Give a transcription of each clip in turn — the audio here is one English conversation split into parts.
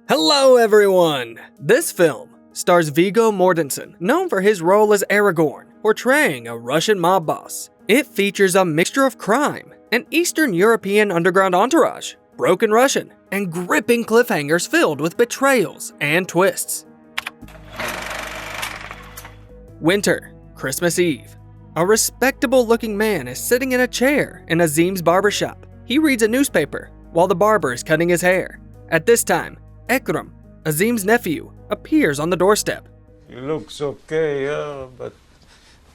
Hello everyone! This film stars Viggo Mortensen, known for his role as Aragorn, portraying a Russian mob boss. It features a mixture of crime, an Eastern European underground entourage, broken Russian, and gripping cliffhangers filled with betrayals and twists. Winter, Christmas Eve. A respectable-looking man is sitting in a chair in Azim's barbershop. He reads a newspaper while the barber is cutting his hair. At this time, Ekrem, Azim's nephew, appears on the doorstep. He looks okay, but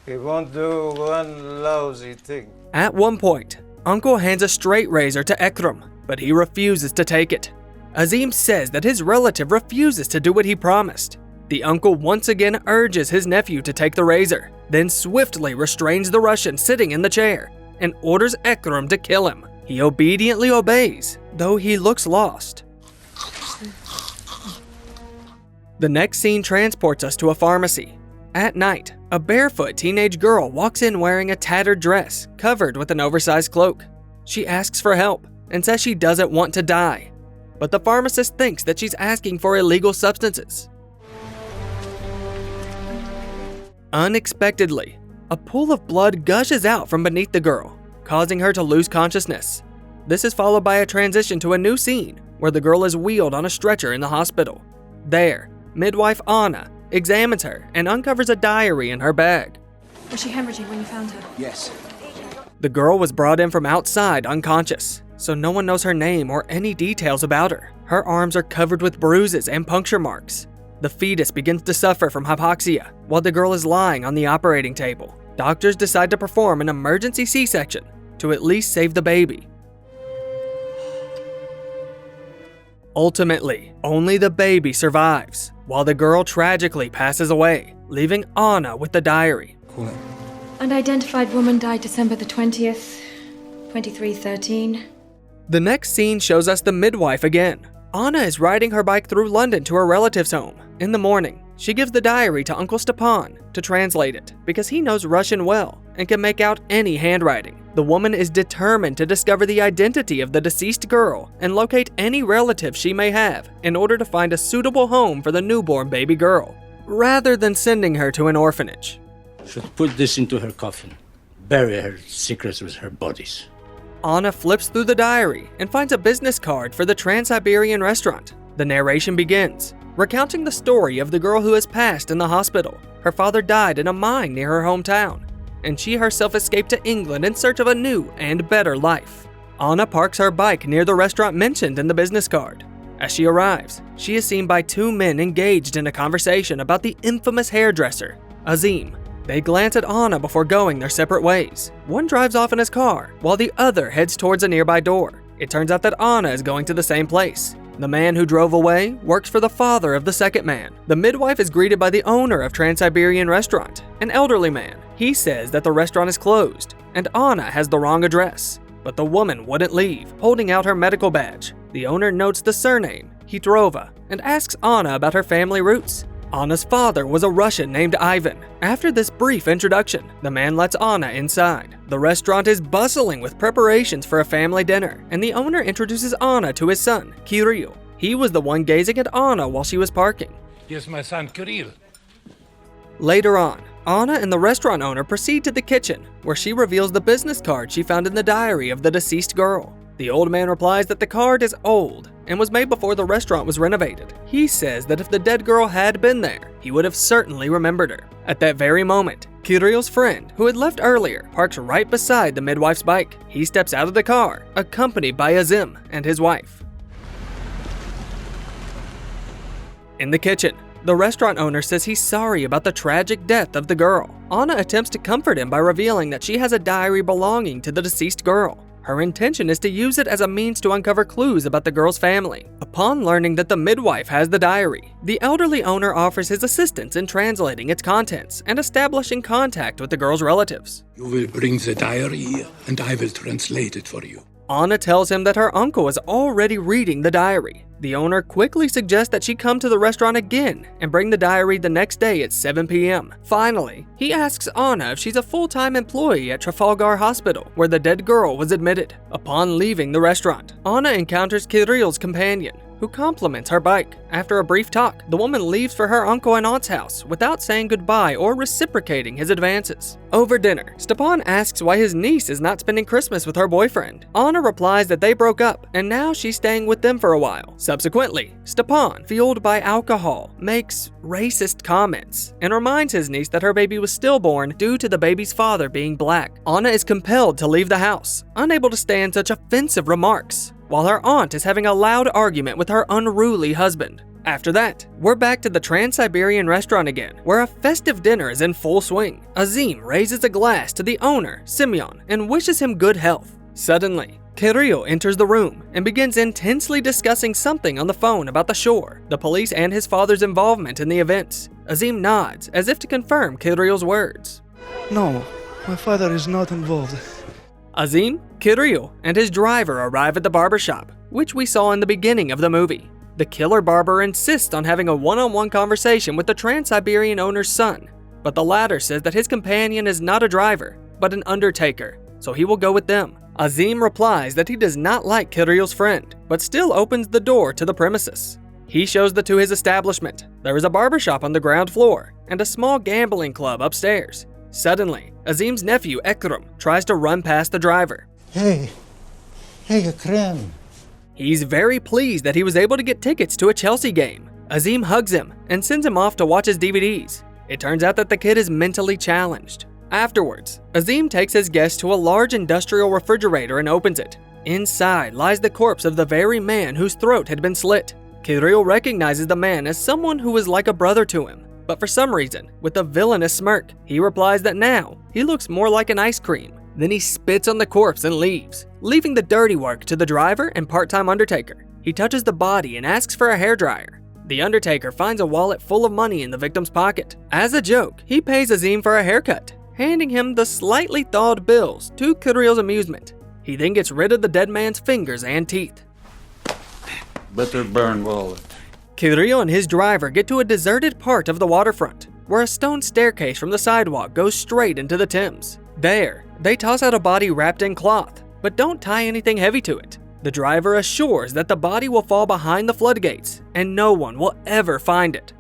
he won't do one lousy thing. At one point, Uncle hands a straight razor to Ekrem, but he refuses to take it. Azim says that his relative refuses to do what he promised. The uncle once again urges his nephew to take the razor, then swiftly restrains the Russian sitting in the chair and orders Ekrem to kill him. He obediently obeys, though he looks lost. The next scene transports us to a pharmacy. At night, a barefoot teenage girl walks in wearing a tattered dress covered with an oversized cloak. She asks for help and says she doesn't want to die, but the pharmacist thinks that she's asking for illegal substances. Unexpectedly, a pool of blood gushes out from beneath the girl, causing her to lose consciousness. This is followed by a transition to a new scene where the girl is wheeled on a stretcher in the hospital. There, midwife Anna examines her and uncovers a diary in her bag. Was she hemorrhaging when you found her? Yes. The girl was brought in from outside unconscious, so no one knows her name or any details about her. Her arms are covered with bruises and puncture marks. The fetus begins to suffer from hypoxia while the girl is lying on the operating table. Doctors decide to perform an emergency C-section to at least save the baby. Ultimately, only the baby survives, while the girl tragically passes away, leaving Anna with the diary. Call it. Unidentified woman died December the 20th, 2313. The next scene shows us the midwife again. Anna is riding her bike through London to her relative's home. In the morning, she gives the diary to Uncle Stepan to translate it because he knows Russian well and can make out any handwriting. The woman is determined to discover the identity of the deceased girl and locate any relative she may have in order to find a suitable home for the newborn baby girl, rather than sending her to an orphanage. Should put this into her coffin. Bury her secrets with her bodies. Anna flips through the diary and finds a business card for the Trans-Siberian restaurant. The narration begins, recounting the story of the girl who has passed in the hospital. Her father died in a mine near her hometown, and she herself escaped to England in search of a new and better life. Anna parks her bike near the restaurant mentioned in the business card. As she arrives, she is seen by two men engaged in a conversation about the infamous hairdresser, Azim. They glance at Anna before going their separate ways. One drives off in his car, while the other heads towards a nearby door. It turns out that Anna is going to the same place. The man who drove away works for the father of the second man. The midwife is greeted by the owner of Trans-Siberian restaurant, an elderly man. He says that the restaurant is closed, and Anna has the wrong address. But the woman wouldn't leave, holding out her medical badge. The owner notes the surname, Hitrova, and asks Anna about her family roots. Anna's father was a Russian named Ivan. After this brief introduction, the man lets Anna inside. The restaurant is bustling with preparations for a family dinner, and the owner introduces Anna to his son, Kirill. He was the one gazing at Anna while she was parking. Here's my son, Kirill. Later on, Anna and the restaurant owner proceed to the kitchen, where she reveals the business card she found in the diary of the deceased girl. The old man replies that the card is old and was made before the restaurant was renovated. He says that if the dead girl had been there, he would have certainly remembered her. At that very moment, Kirill's friend, who had left earlier, parks right beside the midwife's bike. He steps out of the car, accompanied by Azim and his wife. In the kitchen, the restaurant owner says he's sorry about the tragic death of the girl. Anna attempts to comfort him by revealing that she has a diary belonging to the deceased girl. Her intention is to use it as a means to uncover clues about the girl's family. Upon learning that the midwife has the diary, the elderly owner offers his assistance in translating its contents and establishing contact with the girl's relatives. You will bring the diary here, and I will translate it for you. Anna tells him that her uncle is already reading the diary. The owner quickly suggests that she come to the restaurant again and bring the diary the next day at 7 p.m. Finally, he asks Anna if she's a full-time employee at Trafalgar Hospital, where the dead girl was admitted. Upon leaving the restaurant, Anna encounters Kirill's companion, who compliments her bike. After a brief talk, the woman leaves for her uncle and aunt's house without saying goodbye or reciprocating his advances. Over dinner, Stepan asks why his niece is not spending Christmas with her boyfriend. Anna replies that they broke up and now she's staying with them for a while. Subsequently, Stepan, fueled by alcohol, makes racist comments and reminds his niece that her baby was stillborn due to the baby's father being black. Anna is compelled to leave the house, unable to stand such offensive remarks, while her aunt is having a loud argument with her unruly husband. After that, we're back to the Trans-Siberian restaurant again, where a festive dinner is in full swing. Azim raises a glass to the owner, Semyon, and wishes him good health. Suddenly, Kirill enters the room and begins intensely discussing something on the phone about the shore, the police, and his father's involvement in the events. Azim nods as if to confirm Kirill's words. No, my father is not involved. Azim, Kirill, and his driver arrive at the barbershop, which we saw in the beginning of the movie. The killer barber insists on having a one-on-one conversation with the Trans-Siberian owner's son, but the latter says that his companion is not a driver, but an undertaker, so he will go with them. Azim replies that he does not like Kirill's friend, but still opens the door to the premises. He shows the two his establishment. There is a barbershop on the ground floor and a small gambling club upstairs. Suddenly, Azim's nephew, Ekrem, tries to run past the driver. Hey, Ekrem. He's very pleased that he was able to get tickets to a Chelsea game. Azim hugs him and sends him off to watch his DVDs. It turns out that the kid is mentally challenged. Afterwards, Azim takes his guest to a large industrial refrigerator and opens it. Inside lies the corpse of the very man whose throat had been slit. Kirill recognizes the man as someone who was like a brother to him, but for some reason, with a villainous smirk, he replies that now he looks more like an ice cream. Then he spits on the corpse and leaves, leaving the dirty work to the driver and part-time undertaker. He touches the body and asks for a hairdryer. The undertaker finds a wallet full of money in the victim's pocket. As a joke, he pays Azim for a haircut, handing him the slightly thawed bills to Kirill's amusement. He then gets rid of the dead man's fingers and teeth. Better burn wallet. Kirill and his driver get to a deserted part of the waterfront, where a stone staircase from the sidewalk goes straight into the Thames. There, they toss out a body wrapped in cloth, but don't tie anything heavy to it. The driver assures that the body will fall behind the floodgates, and no one will ever find it.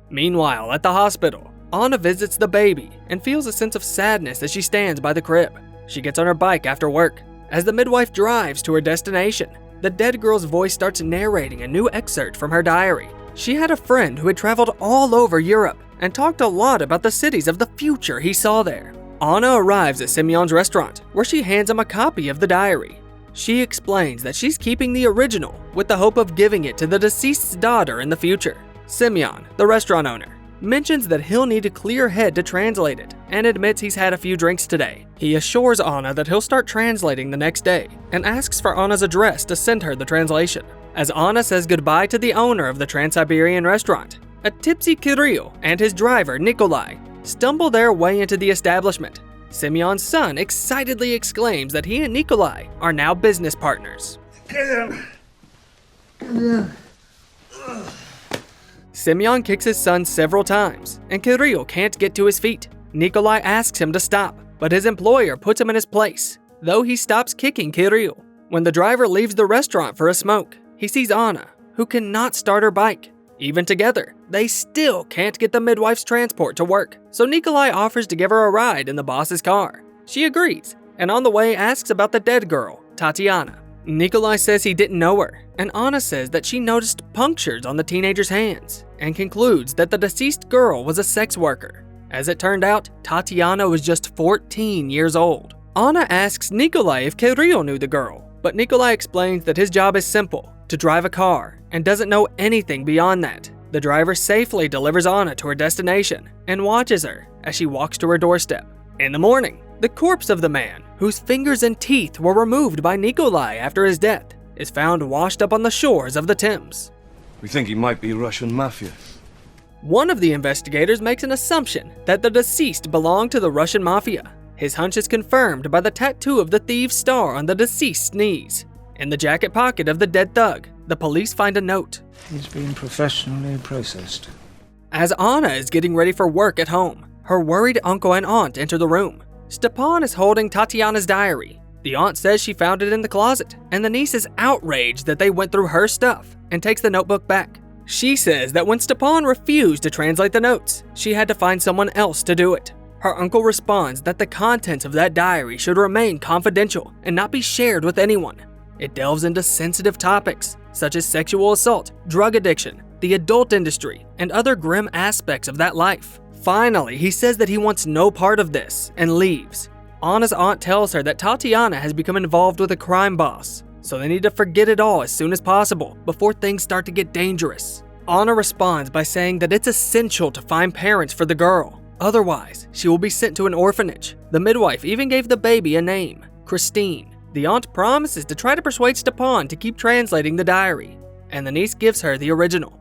Meanwhile, at the hospital, Anna visits the baby and feels a sense of sadness as she stands by the crib. She gets on her bike after work. As the midwife drives to her destination, the dead girl's voice starts narrating a new excerpt from her diary. She had a friend who had traveled all over Europe and talked a lot about the cities of the future he saw there. Anna arrives at Semyon's restaurant, where she hands him a copy of the diary. She explains that she's keeping the original with the hope of giving it to the deceased's daughter in the future. Semyon, the restaurant owner, mentions that he'll need a clear head to translate it and admits he's had a few drinks today. He assures Anna that he'll start translating the next day and asks for Anna's address to send her the translation. As Anna says goodbye to the owner of the Trans-Siberian restaurant, a tipsy Kirill and his driver, Nikolai, stumble their way into the establishment. Semyon's son excitedly exclaims that he and Nikolai are now business partners. Semyon kicks his son several times, and Kirill can't get to his feet. Nikolai asks him to stop, but his employer puts him in his place, though he stops kicking Kirill. When the driver leaves the restaurant for a smoke, he sees Anna, who cannot start her bike. Even together, they still can't get the midwife's transport to work, so Nikolai offers to give her a ride in the boss's car. She agrees, and on the way asks about the dead girl, Tatiana. Nikolai says he didn't know her, and Anna says that she noticed punctures on the teenager's hands, and concludes that the deceased girl was a sex worker. As it turned out, Tatiana was just 14 years old. Anna asks Nikolai if Kirill knew the girl, but Nikolai explains that his job is simple, to drive a car, and doesn't know anything beyond that. The driver safely delivers Anna to her destination and watches her as she walks to her doorstep. In the morning, the corpse of the man, whose fingers and teeth were removed by Nikolai after his death, is found washed up on the shores of the Thames. We think he might be Russian mafia. One of the investigators makes an assumption that the deceased belonged to the Russian mafia. His hunch is confirmed by the tattoo of the thieves' star on the deceased's knees. In the jacket pocket of the dead thug, the police find a note. He's been professionally processed. As Anna is getting ready for work at home, her worried uncle and aunt enter the room. Stepan is holding Tatiana's diary. The aunt says she found it in the closet, and the niece is outraged that they went through her stuff and takes the notebook back. She says that when Stepan refused to translate the notes, she had to find someone else to do it. Her uncle responds that the contents of that diary should remain confidential and not be shared with anyone. It delves into sensitive topics such as sexual assault, drug addiction, the adult industry, and other grim aspects of that life. Finally, he says that he wants no part of this and leaves. Anna's aunt tells her that Tatiana has become involved with a crime boss, so they need to forget it all as soon as possible before things start to get dangerous. Anna responds by saying that it's essential to find parents for the girl. Otherwise, she will be sent to an orphanage. The midwife even gave the baby a name, Christine. The aunt promises to try to persuade Stepan to keep translating the diary, and the niece gives her the original.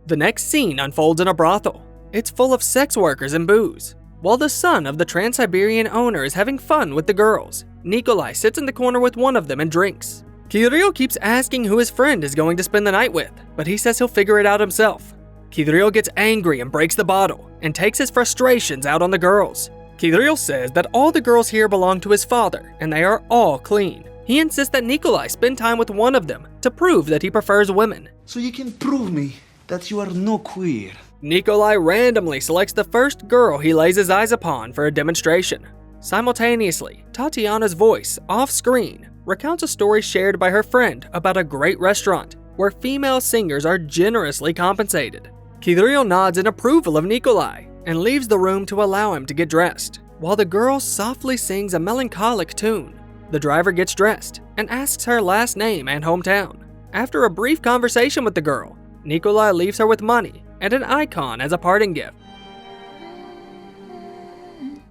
The next scene unfolds in a brothel. It's full of sex workers and booze. While the son of the Trans-Siberian owner is having fun with the girls, Nikolai sits in the corner with one of them and drinks. Kirill keeps asking who his friend is going to spend the night with, but he says he'll figure it out himself. Kirill gets angry and breaks the bottle, and takes his frustrations out on the girls. Kirill says that all the girls here belong to his father, and they are all clean. He insists that Nikolai spend time with one of them to prove that he prefers women. So you can prove me that you are no queer. Nikolai randomly selects the first girl he lays his eyes upon for a demonstration. Simultaneously, Tatiana's voice, off-screen, recounts a story shared by her friend about a great restaurant where female singers are generously compensated. Kirill nods in approval of Nikolai and leaves the room to allow him to get dressed, while the girl softly sings a melancholic tune. The driver gets dressed and asks her last name and hometown. After a brief conversation with the girl, Nikolai leaves her with money and an icon as a parting gift.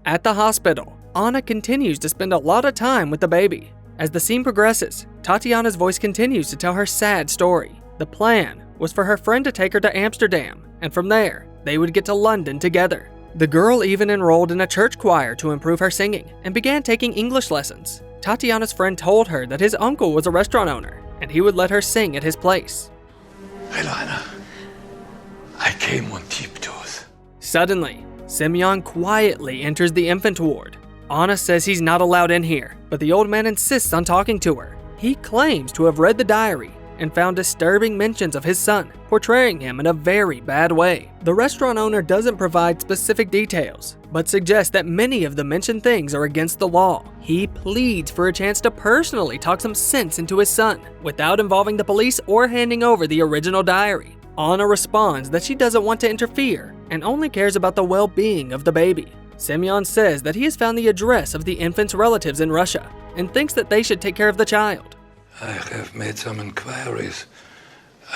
At the hospital, Anna continues to spend a lot of time with the baby. As the scene progresses, Tatiana's voice continues to tell her sad story. The plan was for her friend to take her to Amsterdam, and from there, they would get to London together. The girl even enrolled in a church choir to improve her singing and began taking English lessons. Tatiana's friend told her that his uncle was a restaurant owner, and he would let her sing at his place. Hello, Anna. I came on tiptoes. Suddenly, Semyon quietly enters the infant ward. Anna says he's not allowed in here, but the old man insists on talking to her. He claims to have read the diary and found disturbing mentions of his son, portraying him in a very bad way. The restaurant owner doesn't provide specific details, but suggests that many of the mentioned things are against the law. He pleads for a chance to personally talk some sense into his son, without involving the police or handing over the original diary. Anna responds that she doesn't want to interfere and only cares about the well-being of the baby. Semyon says that he has found the address of the infant's relatives in Russia and thinks that they should take care of the child. I have made some inquiries.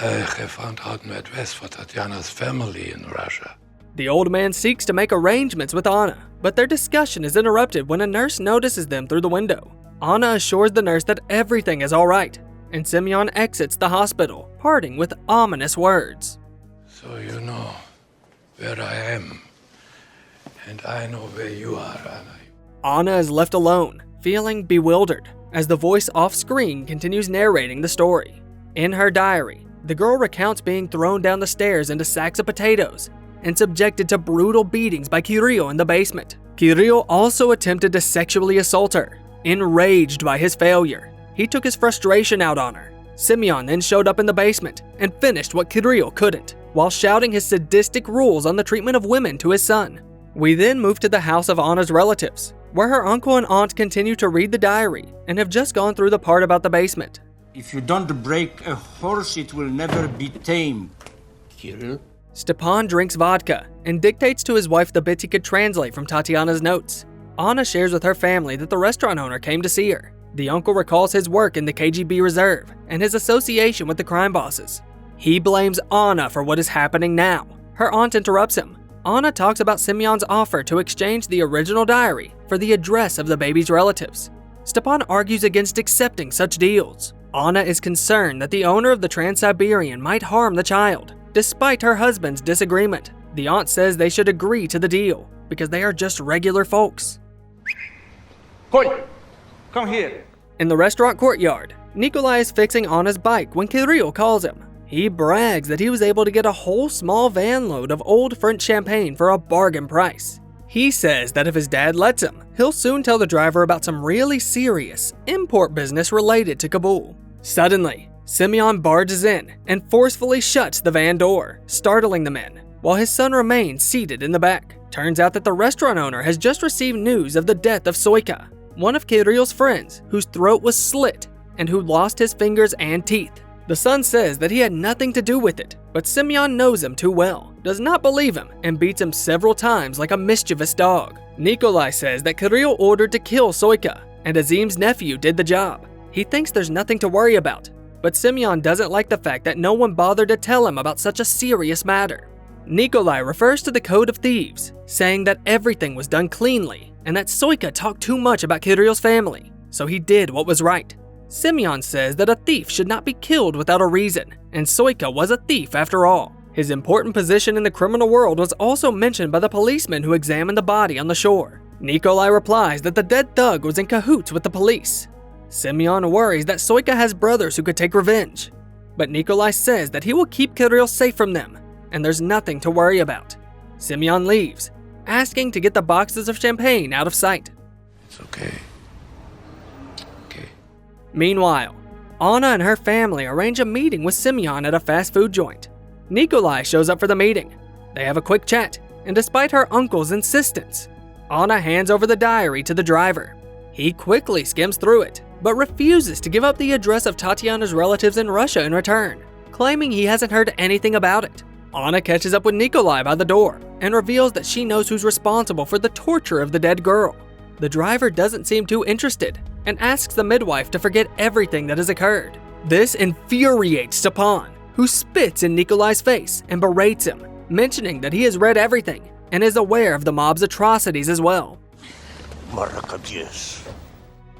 I have found out an address for Tatiana's family in Russia. The old man seeks to make arrangements with Anna, but their discussion is interrupted when a nurse notices them through the window. Anna assures the nurse that everything is all right, and Semyon exits the hospital, parting with ominous words. So you know where I am, and I know where you are, Anna. Anna is left alone, feeling bewildered, as the voice off-screen continues narrating the story. In her diary, the girl recounts being thrown down the stairs into sacks of potatoes and subjected to brutal beatings by Kirill in the basement. Kirill also attempted to sexually assault her. Enraged by his failure, he took his frustration out on her. Semyon then showed up in the basement and finished what Kirill couldn't, while shouting his sadistic rules on the treatment of women to his son. We then move to the house of Anna's relatives, where her uncle and aunt continue to read the diary and have just gone through the part about the basement. If you don't break a horse, it will never be tamed. Kirill? Stepan drinks vodka and dictates to his wife the bits he could translate from Tatiana's notes. Anna shares with her family that the restaurant owner came to see her. The uncle recalls his work in the KGB reserve and his association with the crime bosses. He blames Anna for what is happening now. Her aunt interrupts him. Anna talks about Semyon's offer to exchange the original diary for the address of the baby's relatives. Stepan argues against accepting such deals. Anna is concerned that the owner of the Trans-Siberian might harm the child, despite her husband's disagreement. The aunt says they should agree to the deal because they are just regular folks. Koi, come here. In the restaurant courtyard, Nikolai is fixing Anna's bike when Kirill calls him. He brags that he was able to get a whole small van load of old French champagne for a bargain price. He says that if his dad lets him, he'll soon tell the driver about some really serious import business related to Kabul. Suddenly, Simeon barges in and forcefully shuts the van door, startling the men, while his son remains seated in the back. Turns out that the restaurant owner has just received news of the death of Soika, one of Kirill's friends whose throat was slit and who lost his fingers and teeth. The son says that he had nothing to do with it, but Simeon knows him too well, does not believe him, and beats him several times like a mischievous dog. Nikolai says that Kirill ordered to kill Soika, and Azim's nephew did the job. He thinks there's nothing to worry about, but Simeon doesn't like the fact that no one bothered to tell him about such a serious matter. Nikolai refers to the Code of Thieves, saying that everything was done cleanly and that Soika talked too much about Kirill's family, so he did what was right. Simeon says that a thief should not be killed without a reason, and Soika was a thief after all. His important position in the criminal world was also mentioned by the policeman who examined the body on the shore. Nikolai replies that the dead thug was in cahoots with the police. Simeon worries that Soika has brothers who could take revenge, but Nikolai says that he will keep Kirill safe from them, and there's nothing to worry about. Simeon leaves, asking to get the boxes of champagne out of sight. It's okay. Meanwhile, Anna and her family arrange a meeting with Simeon at a fast food joint. Nikolai shows up for the meeting. They have a quick chat, and despite her uncle's insistence, Anna hands over the diary to the driver. He quickly skims through it, but refuses to give up the address of Tatiana's relatives in Russia in return, claiming he hasn't heard anything about it. Anna catches up with Nikolai by the door and reveals that she knows who's responsible for the torture of the dead girl. The driver doesn't seem too interested and asks the midwife to forget everything that has occurred. This infuriates Stepan, who spits in Nikolai's face and berates him, mentioning that he has read everything and is aware of the mob's atrocities as well.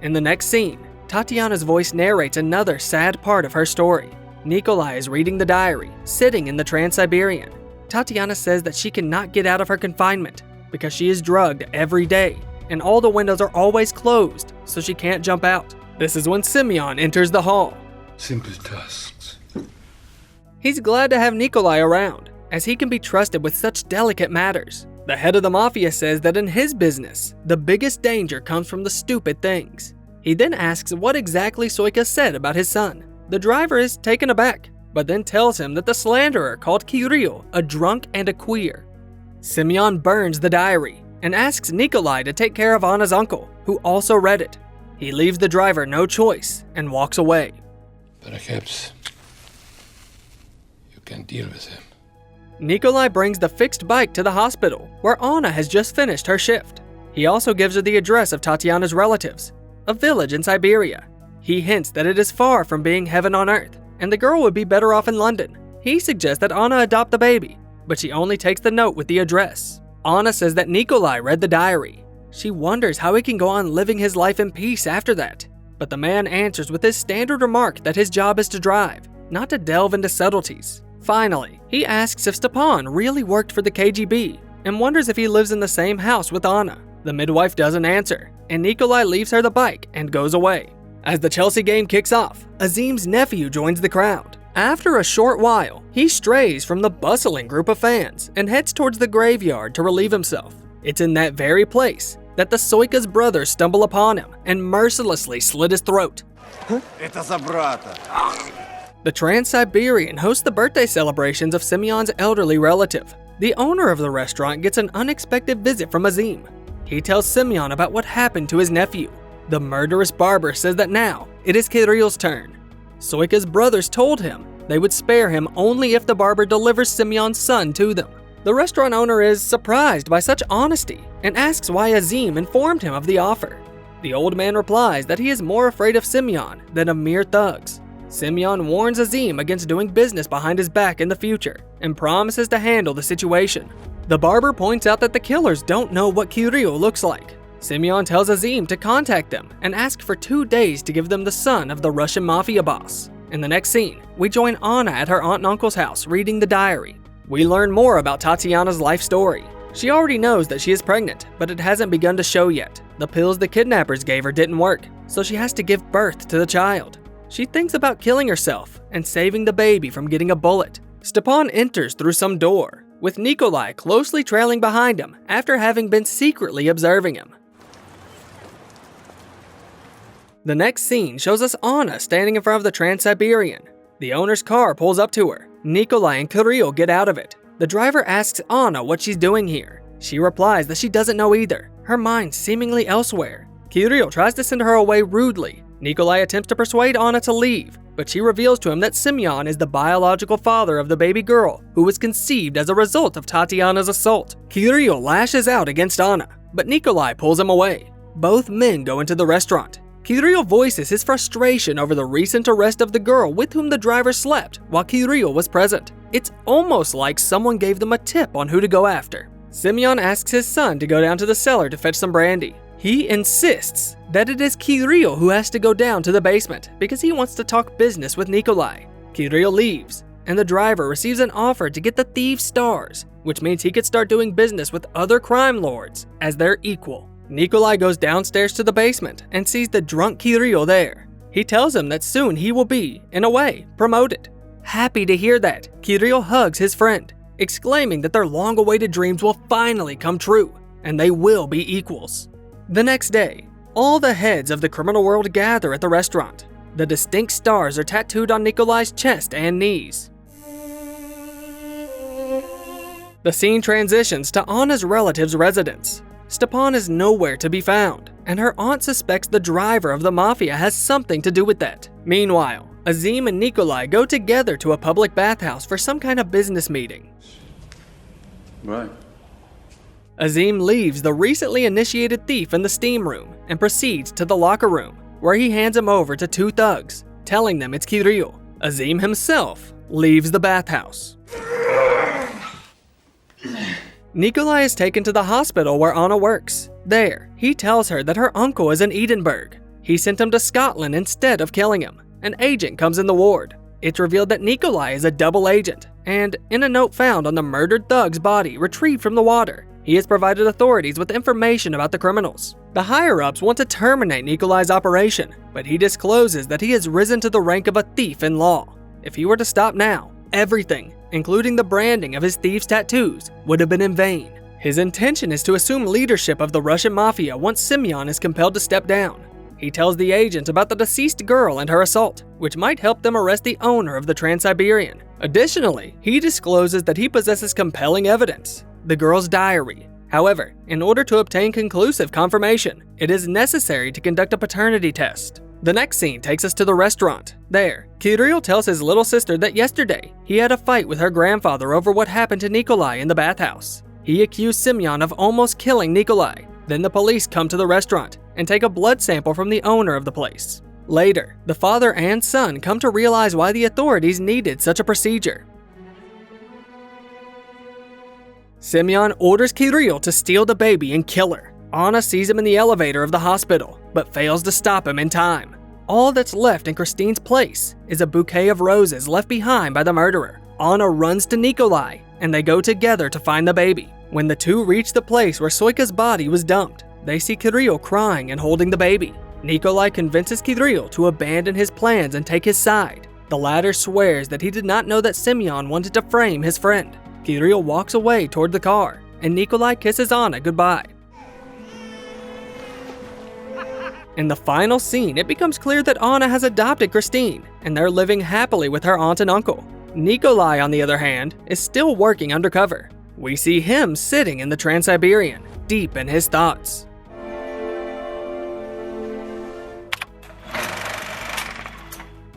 In the next scene, Tatiana's voice narrates another sad part of her story. Nikolai is reading the diary, sitting in the Trans-Siberian. Tatiana says that she cannot get out of her confinement because she is drugged every day, and all the windows are always closed, so she can't jump out. This is when Simeon enters the hall. Simple tasks. He's glad to have Nikolai around, as he can be trusted with such delicate matters. The head of the mafia says that in his business, the biggest danger comes from the stupid things. He then asks what exactly Soika said about his son. The driver is taken aback, but then tells him that the slanderer called Kirill a drunk and a queer. Simeon burns the diary and asks Nikolai to take care of Anna's uncle, who also read it. He leaves the driver no choice and walks away. Perhaps you can deal with him. Nikolai brings the fixed bike to the hospital, where Anna has just finished her shift. He also gives her the address of Tatiana's relatives, a village in Siberia. He hints that it is far from being heaven on earth, and the girl would be better off in London. He suggests that Anna adopt the baby, but she only takes the note with the address. Anna says that Nikolai read the diary. She wonders how he can go on living his life in peace after that, but the man answers with his standard remark that his job is to drive, not to delve into subtleties. Finally, he asks if Stepan really worked for the KGB and wonders if he lives in the same house with Anna. The midwife doesn't answer, and Nikolai leaves her the bike and goes away. As the Chelsea game kicks off, Azim's nephew joins the crowd. After a short while, he strays from the bustling group of fans and heads towards the graveyard to relieve himself. It's in that very place that the Soika's brothers stumble upon him and mercilessly slit his throat. The Trans-Siberian hosts the birthday celebrations of Simeon's elderly relative. The owner of the restaurant gets an unexpected visit from Azim. He tells Simeon about what happened to his nephew. The murderous barber says that now it is Kirill's turn. Soika's brothers told him they would spare him only if the barber delivers Simeon's son to them. The restaurant owner is surprised by such honesty and asks why Azim informed him of the offer. The old man replies that he is more afraid of Simeon than of mere thugs. Simeon warns Azim against doing business behind his back in the future and promises to handle the situation. The barber points out that the killers don't know what Kirill looks like. Simeon tells Azim to contact them and ask for 2 days to give them the son of the Russian mafia boss. In the next scene, we join Anna at her aunt and uncle's house reading the diary. We learn more about Tatiana's life story. She already knows that she is pregnant, but it hasn't begun to show yet. The pills the kidnappers gave her didn't work, so she has to give birth to the child. She thinks about killing herself and saving the baby from getting a bullet. Stepan enters through some door, with Nikolai closely trailing behind him after having been secretly observing him. The next scene shows us Anna standing in front of the Trans-Siberian. The owner's car pulls up to her. Nikolai and Kirill get out of it. The driver asks Anna what she's doing here. She replies that she doesn't know either, her mind seemingly elsewhere. Kirill tries to send her away rudely. Nikolai attempts to persuade Anna to leave, but she reveals to him that Semyon is the biological father of the baby girl who was conceived as a result of Tatiana's assault. Kirill lashes out against Anna, but Nikolai pulls him away. Both men go into the restaurant. Kirill voices his frustration over the recent arrest of the girl with whom the driver slept while Kirill was present. It's almost like someone gave them a tip on who to go after. Semyon asks his son to go down to the cellar to fetch some brandy. He insists that it is Kirill who has to go down to the basement because he wants to talk business with Nikolai. Kirill leaves, and the driver receives an offer to get the thieves stars, which means he could start doing business with other crime lords as their equal. Nikolai goes downstairs to the basement and sees the drunk Kirill there. He tells him that soon he will be, in a way, promoted. Happy to hear that, Kirill hugs his friend, exclaiming that their long-awaited dreams will finally come true, and they will be equals. The next day, all the heads of the criminal world gather at the restaurant. The distinct stars are tattooed on Nikolai's chest and knees. The scene transitions to Anna's relative's residence. Stepan is nowhere to be found, and her aunt suspects the driver of the mafia has something to do with that. Meanwhile, Azim and Nikolai go together to a public bathhouse for some kind of business meeting. Right. Azim leaves the recently initiated thief in the steam room and proceeds to the locker room, where he hands him over to two thugs, telling them it's Kirill. Azim himself leaves the bathhouse. Nikolai is taken to the hospital where Anna works. There, he tells her that her uncle is in Edinburgh. He sent him to Scotland instead of killing him. An agent comes in the ward. It's revealed that Nikolai is a double agent, and in a note found on the murdered thug's body retrieved from the water, he has provided authorities with information about the criminals. The higher-ups want to terminate Nikolai's operation, but he discloses that he has risen to the rank of a thief in law. If he were to stop now, everything, including the branding of his thieves' tattoos, would have been in vain. His intention is to assume leadership of the Russian mafia once Semyon is compelled to step down. He tells the agent about the deceased girl and her assault, which might help them arrest the owner of the Trans-Siberian. Additionally, he discloses that he possesses compelling evidence, the girl's diary. However, in order to obtain conclusive confirmation, it is necessary to conduct a paternity test. The next scene takes us to the restaurant. There, Kirill tells his little sister that yesterday he had a fight with her grandfather over what happened to Nikolai in the bathhouse. He accused Semyon of almost killing Nikolai. Then the police come to the restaurant and take a blood sample from the owner of the place. Later, the father and son come to realize why the authorities needed such a procedure. Semyon orders Kirill to steal the baby and kill her. Anna sees him in the elevator of the hospital, but fails to stop him in time. All that's left in Christine's place is a bouquet of roses left behind by the murderer. Anna runs to Nikolai, and they go together to find the baby. When the two reach the place where Soika's body was dumped, they see Kirill crying and holding the baby. Nikolai convinces Kirill to abandon his plans and take his side. The latter swears that he did not know that Semyon wanted to frame his friend. Kirill walks away toward the car, and Nikolai kisses Anna goodbye. In the final scene, it becomes clear that Anna has adopted Christine, and they're living happily with her aunt and uncle. Nikolai, on the other hand, is still working undercover. We see him sitting in the Trans-Siberian, deep in his thoughts.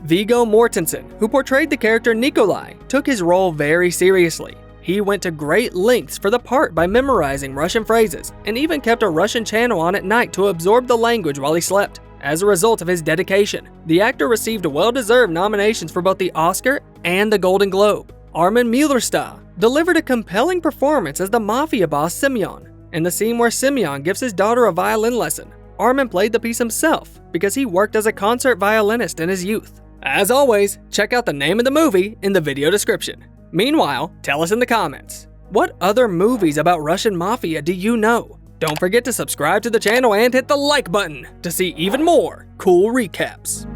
Viggo Mortensen, who portrayed the character Nikolai, took his role very seriously. He went to great lengths for the part by memorizing Russian phrases and even kept a Russian channel on at night to absorb the language while he slept. As a result of his dedication, the actor received well-deserved nominations for both the Oscar and the Golden Globe. Armin Mueller-Stahl delivered a compelling performance as the mafia boss Semyon. In the scene where Semyon gives his daughter a violin lesson, Armin played the piece himself because he worked as a concert violinist in his youth. As always, check out the name of the movie in the video description. Meanwhile, tell us in the comments, what other movies about Russian mafia do you know? Don't forget to subscribe to the channel and hit the like button to see even more cool recaps.